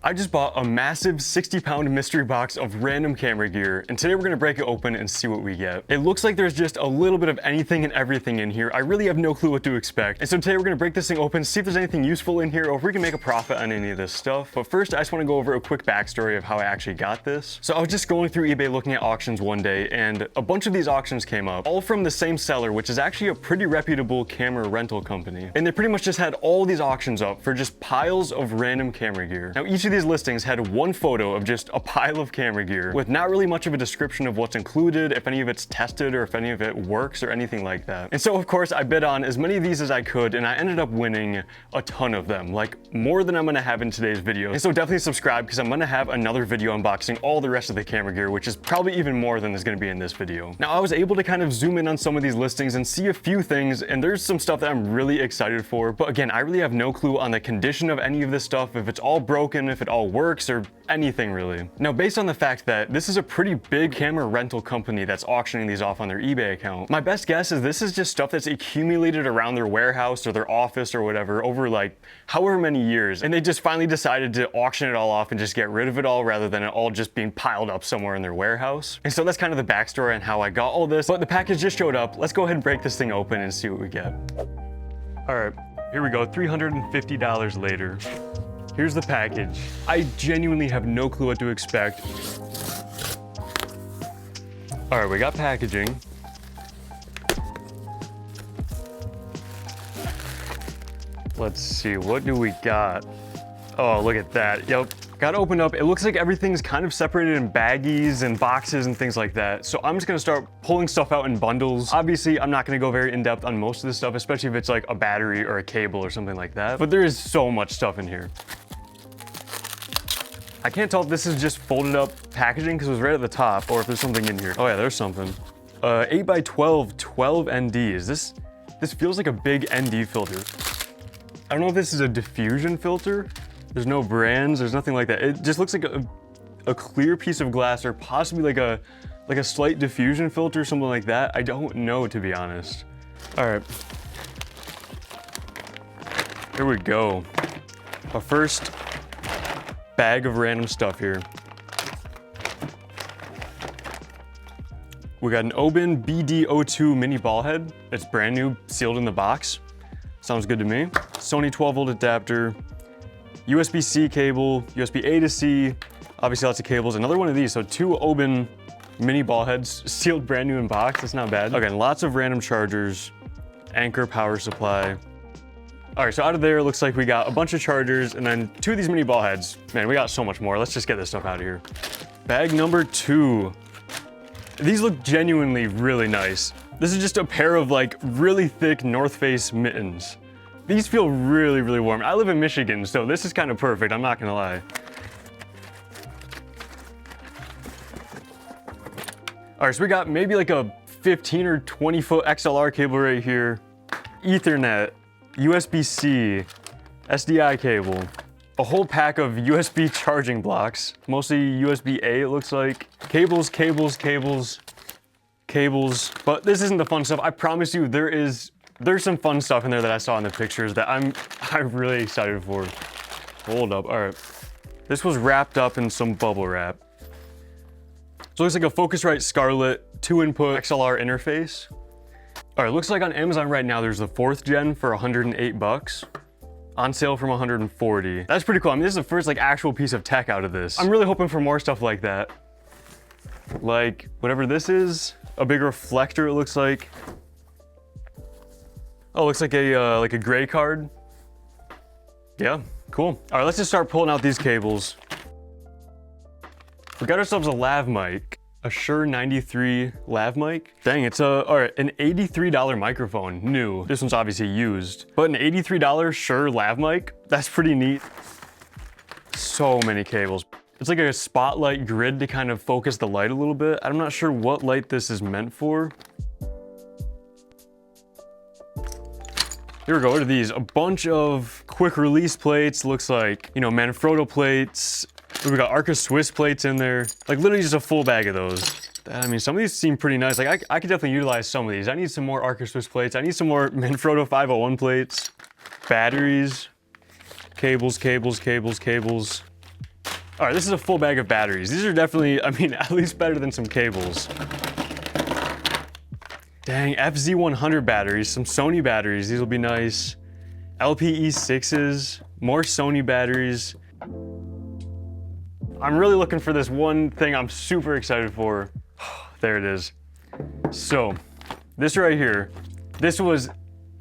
I just bought a massive 60-pound mystery box of random camera gear, and today we're gonna break it open and see what we get. It looks like there's just a little bit of anything and everything in here. I really have no clue what to expect. And so today we're gonna break this thing open, see if there's anything useful in here or if we can make a profit on any of this stuff. But first, I just wanna go over a quick backstory of how I actually got this. So I was just going through eBay looking at auctions one day, and a bunch of these auctions came up, all from the same seller, which is actually a pretty reputable camera rental company. And they pretty much just had all these auctions up for just piles of random camera gear. Now, each of these listings had one photo of just a pile of camera gear with not really much of a description of what's included, if any of it's tested or if any of it works or anything like that. And so of course I bid on as many of these as I could, and I ended up winning a ton of them, like more than I'm gonna have in today's video. And so definitely subscribe because I'm gonna have another video unboxing all the rest of the camera gear, which is probably even more than is gonna be in this video. Now I was able to kind of zoom in on some of these listings and see a few things, and there's some stuff that I'm really excited for, but again, I really have no clue on the condition of any of this stuff, if it's all broken, if it all works, or anything really. Now, based on the fact that this is a pretty big camera rental company that's auctioning these off on their eBay account, my best guess is this is just stuff that's accumulated around their warehouse or their office or whatever over like however many years, and they just finally decided to auction it all off and just get rid of it all rather than it all just being piled up somewhere in their warehouse. And so that's kind of the backstory on how I got all this, but the package just showed up. Let's go ahead and break this thing open and see what we get. All right, here we go, $350 later. Here's the package. I genuinely have no clue what to expect. All right, we got packaging. Let's see, what do we got? Oh, look at that. Yep, got opened up. It looks like everything's kind of separated in baggies and boxes and things like that. So I'm just gonna start pulling stuff out in bundles. Obviously, I'm not gonna go very in-depth on most of this stuff, especially if it's like a battery or a cable or something like that. But there is so much stuff in here. I can't tell if this is just folded up packaging because it was right at the top, or if there's something in here. Oh yeah, there's something. 8x12, 12 NDs. This feels like a big ND filter. I don't know if this is a diffusion filter. There's no brands, there's nothing like that. It just looks like a clear piece of glass, or possibly like a slight diffusion filter, something like that. I don't know, to be honest. All right. Here we go. Our first bag of random stuff here. We got an Oben BD02 mini ball head. It's brand new, sealed in the box. Sounds good to me. Sony 12-volt adapter, USB-C cable, USB-A to C, obviously lots of cables. Another one of these, so two Oben mini ball heads, sealed brand new in box. That's not bad. Again, lots of random chargers, Anchor power supply. All right, so out of there, it looks like we got a bunch of chargers and then two of these mini ball heads. Man, we got so much more. Let's just get this stuff out of here. Bag number 2. These look genuinely really nice. This is just a pair of like really thick North Face mittens. These feel really, really warm. I live in Michigan, so this is kind of perfect, I'm not gonna lie. All right, so we got maybe like a 15 or 20 foot XLR cable right here, Ethernet, USB-C, SDI cable, a whole pack of USB charging blocks, mostly USB-A it looks like, cables, but this isn't the fun stuff. I promise you there's some fun stuff in there that I saw in the pictures that I'm really excited for. Hold up, all right. This was wrapped up in some bubble wrap. So it looks like a Focusrite Scarlett 2-input XLR interface. All right, looks like on Amazon right now, there's the 4th gen for 108 bucks. On sale from 140. That's pretty cool. I mean, this is the first like actual piece of tech out of this. I'm really hoping for more stuff like that. Like whatever this is, a big reflector it looks like. Oh, looks like a gray card. Yeah, cool. All right, let's just start pulling out these cables. We got ourselves a lav mic. A Shure 93 lav mic. Dang, it's all right, an $83 microphone, new. This one's obviously used, but an $83 Shure lav mic, that's pretty neat. So many cables. It's like a spotlight grid to kind of focus the light a little bit. I'm not sure what light this is meant for. Here we go, what are these? A bunch of quick release plates, looks like, you know, Manfrotto plates. We got Arca Swiss plates in there. Like literally just a full bag of those. I mean, some of these seem pretty nice. Like I could definitely utilize some of these. I need some more Arca Swiss plates. I need some more Manfrotto 501 plates. Batteries, cables. All right, this is a full bag of batteries. These are definitely, I mean, at least better than some cables. Dang, FZ100 batteries, some Sony batteries. These will be nice. LPE6s, more Sony batteries. I'm really looking for this one thing I'm super excited for. There it is. So, this right here, this was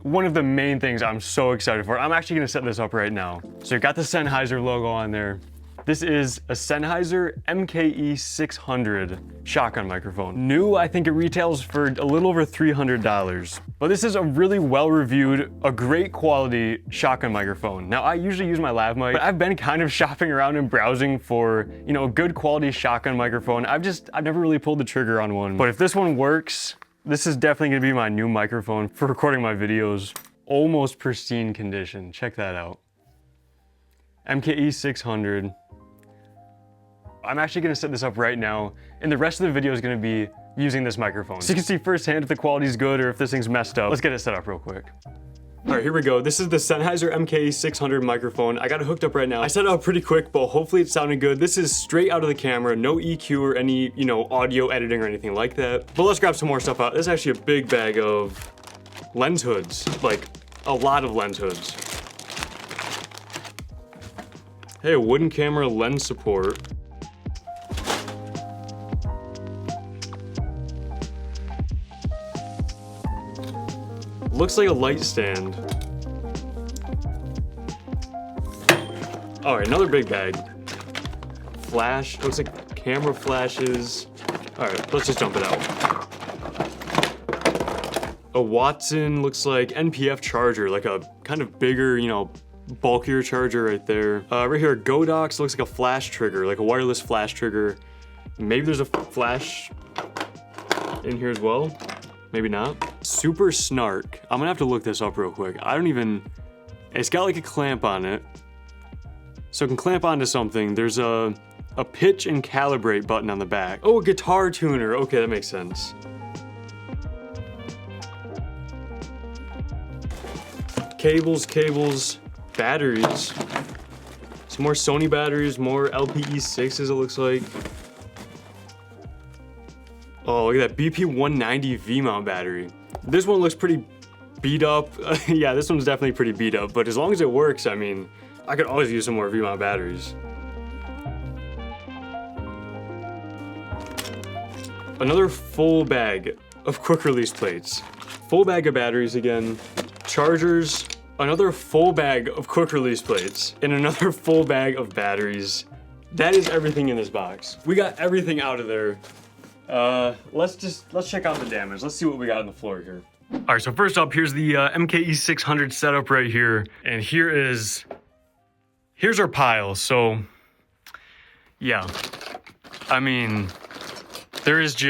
one of the main things I'm so excited for. I'm actually gonna set this up right now. So you got the Sennheiser logo on there. This is a Sennheiser MKE 600 shotgun microphone. New, I think it retails for a little over $300. But this is a really well-reviewed, a great quality shotgun microphone. Now, I usually use my lav mic, but I've been kind of shopping around and browsing for, you know, a good quality shotgun microphone. I've never really pulled the trigger on one. But if this one works, this is definitely gonna be my new microphone for recording my videos. Almost pristine condition, check that out. MKE 600. I'm actually gonna set this up right now, and the rest of the video is gonna be using this microphone. So you can see firsthand if the quality is good or if this thing's messed up. Let's get it set up real quick. All right, here we go. This is the Sennheiser MKE 600 microphone. I got it hooked up right now. I set it up pretty quick, but hopefully it sounded good. This is straight out of the camera, no EQ or any, you know, audio editing or anything like that. But let's grab some more stuff out. This is actually a big bag of lens hoods, like a lot of lens hoods. Hey, a wooden camera lens support. Looks like a light stand. All right, another big bag. Flash, looks like camera flashes. All right, let's just dump it out. A Watson, looks like NPF charger, like a kind of bigger, you know, bulkier charger right there. Right here, Godox, looks like a flash trigger, like a wireless flash trigger. Maybe there's a flash in here as well. Maybe not. Super Snark. I'm gonna have to look this up real quick. It's got like a clamp on it. So it can clamp onto something. There's a pitch and calibrate button on the back. Oh, a guitar tuner. Okay, that makes sense. Cables, batteries. Some more Sony batteries, more LPE6s it looks like. Oh, look at that BP190 V-mount battery. This one looks pretty beat up. Yeah, this one's definitely pretty beat up, but as long as it works, I mean, I could always use some more V-mount batteries. Another full bag of quick release plates. Full bag of batteries again. Chargers, another full bag of quick release plates, and another full bag of batteries. That is everything in this box. We got everything out of there. Let's check out the damage. Let's see what we got on the floor here. All right, so first up, here's the MKE 600 setup right here. And here's our pile. So yeah, I mean, there's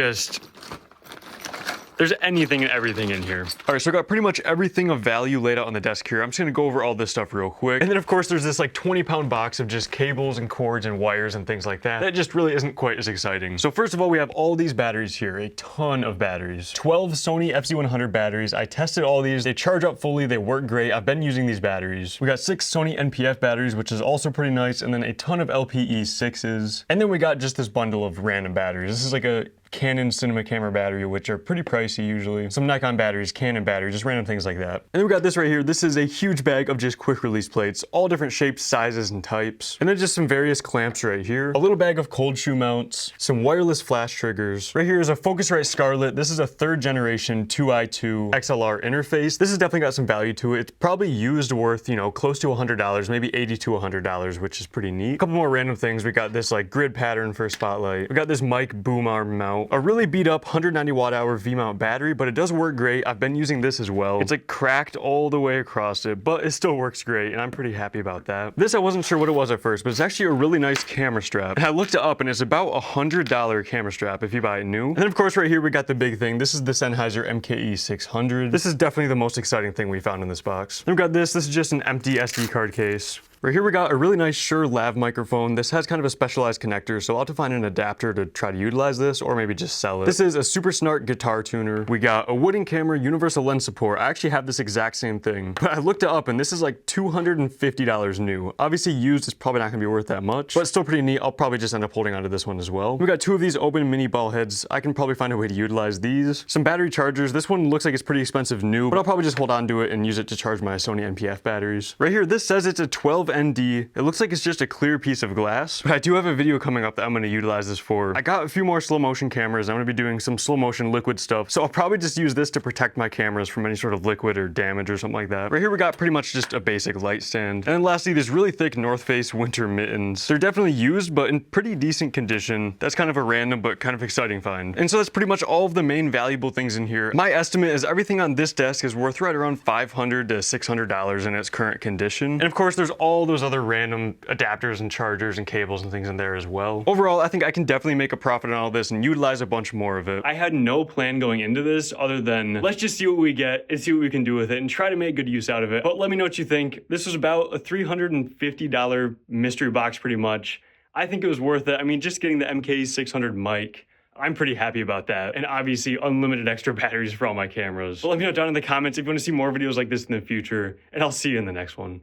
anything and everything in here. All right, so I got pretty much everything of value laid out on the desk here. I'm just gonna go over all this stuff real quick. And then of course there's this like 20-pound box of just cables and cords and wires and things like that. That just really isn't quite as exciting. So first of all, we have all these batteries here, a ton of batteries. 12 Sony FZ100 batteries. I tested all these. They charge up fully, they work great. I've been using these batteries. We got 6 Sony NPF batteries, which is also pretty nice, and then a ton of LPE6s. And then we got just this bundle of random batteries. This is like a Canon cinema camera battery, which are pretty pricey usually. Some Nikon batteries, Canon batteries, just random things like that. And then we got this right here. This is a huge bag of just quick release plates, all different shapes, sizes, and types. And then just some various clamps right here. A little bag of cold shoe mounts, some wireless flash triggers. Right here is a Focusrite Scarlett. This is a 3rd generation 2i2 XLR interface. This has definitely got some value to it. It's probably used worth, you know, close to $100, maybe $80 to $100, which is pretty neat. A couple more random things. We got this like grid pattern for a spotlight. We got this mic boom arm mount. A really beat up 190 watt hour V-mount battery, but it does work great. I've been using this as well. It's like cracked all the way across it, but it still works great, and I'm pretty happy about that. This, I wasn't sure what it was at first, but it's actually a really nice camera strap. And I looked it up, and it's about a $100 camera strap if you buy it new. And then of course right here we got the big thing. This is the Sennheiser MKE 600. This is definitely the most exciting thing we found in this box. Then we've got this. This is just an empty SD card case. Right here we got a really nice Shure lav microphone. This has kind of a specialized connector, so I'll have to find an adapter to try to utilize this or maybe just sell it. This is a Super Snart guitar tuner. We got a wooden camera, universal lens support. I actually have this exact same thing, but I looked it up and this is like $250 new. Obviously used, it's probably not gonna be worth that much, but still pretty neat. I'll probably just end up holding onto this one as well. We got two of these open mini ball heads. I can probably find a way to utilize these. Some battery chargers. This one looks like it's pretty expensive new, but I'll probably just hold on to it and use it to charge my Sony NPF batteries. Right here, this says it's a 12 ND. It looks like it's just a clear piece of glass, but I do have a video coming up that I'm gonna utilize this for. I got a few more slow motion cameras. I'm gonna be doing some slow motion liquid stuff, so I'll probably just use this to protect my cameras from any sort of liquid or damage or something like that. Right here we got pretty much just a basic light stand. And then lastly, these really thick North Face winter mittens. They're definitely used, but in pretty decent condition. That's kind of a random but kind of exciting find. And so that's pretty much all of the main valuable things in here. My estimate is everything on this desk is worth right around $500 to $600 in its current condition. And of course, there's all those other random adapters and chargers and cables and things in there as well. Overall, I think I can definitely make a profit on all this and utilize a bunch more of it. I had no plan going into this other than let's just see what we get and see what we can do with it and try to make good use out of it. But let me know what you think. This was about a $350 mystery box pretty much. I think it was worth it. I mean, just getting the MK600 mic, I'm pretty happy about that. And obviously unlimited extra batteries for all my cameras. But let me know down in the comments if you want to see more videos like this in the future, and I'll see you in the next one.